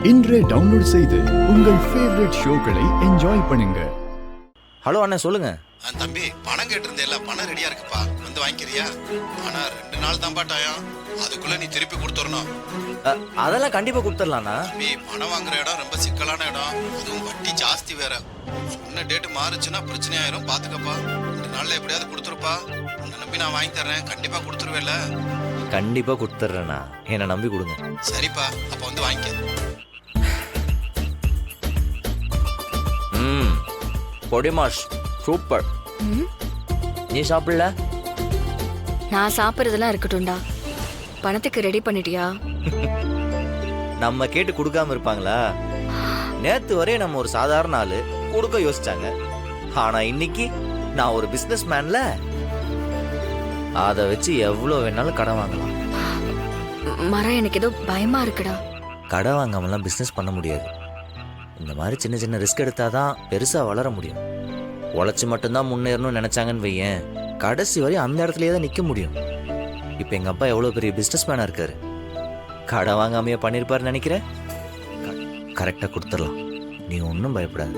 இன்றே டவுன்லோட் செய்து உங்கள் ஃபேவரட் ஷோக்களை என்ஜாய் பண்ணுங்க. ஹலோ அண்ணன் சொல்லுங்க. தம்பி பணம் கேட்டிருந்தேல, பணம் ரெடியா இருக்குப்பா, வந்து வாங்கிக்கிறியா? ஆனா 2 நாள் தான்ப்பா டைம், அதுக்குள்ள நீ திருப்பி கொடுத்துடணும். அதெல்லாம் கண்டிப்பா கொடுத்துடலாண்ணா. தம்பி பணம் வாங்குற இடம் ரொம்ப சிக்கலான இடம், அதுவும் வட்டி ஜாஸ்தி வேற. சொன்ன டேட் மாறுச்சுன்னா பிரச்சனை ஆயிரும், பாத்துக்கப்பா. 2 நாள்ல எப்படியாவது கொடுத்துருப்பா. உன்னை நம்பி நான் வாங்கி தர்றேன், கண்டிப்பா கொடுத்துருவேல? கண்டிப்பா கொடுத்துட்றேண்ணா, என்னை நம்பி கொடுங்க. சரிப்பா, அப்ப வந்து வாங்கிக்க. பொடிமாஷ் சூப்பர். நீ சாப்பிடல? நான் சாப்பிட்றதெல்லாம் இருக்கட்டும்டா. பணத்துக்கு ரெடி பண்ணிட்டியா? நம்ம கேட்டு கொடுக்காம இருப்பாங்களா? நேத்து வரையும் நம்ம ஒரு சாதாரண ஆளு, கொடுக்க யோசிச்சாங்க. ஆனா இன்னைக்கு நான் ஒரு பிசினஸ் மேன்ல, அதை வச்சு எவ்வளவு வேணாலும் கடன் வாங்கலாம். மரம், எனக்கு ஏதோ பயமா இருக்குடா. கடன் வாங்காமலாம் பிசினஸ் பண்ண முடியாது. இந்த மாதிரி சின்ன சின்ன ரிஸ்க் எடுத்தாதான் பெருசா வளர முடியும். உழைச்சி மட்டும்தான் முன்னேறணும்னு நினைச்சாங்கன்னு வையேன், கடைசி வரையும் அந்த இடத்துலயே தான் நிக்க முடியும். இப்ப எங்க அப்பா எவ்வளவு பெரிய பிசினஸ் மேனா இருக்காரு, கடன் வாங்காமையே பண்ணிருப்பாரு நினைக்கிறேன். கரெக்டா கொடுத்துடலாம், நீ ஒன்னும் பயப்படாது.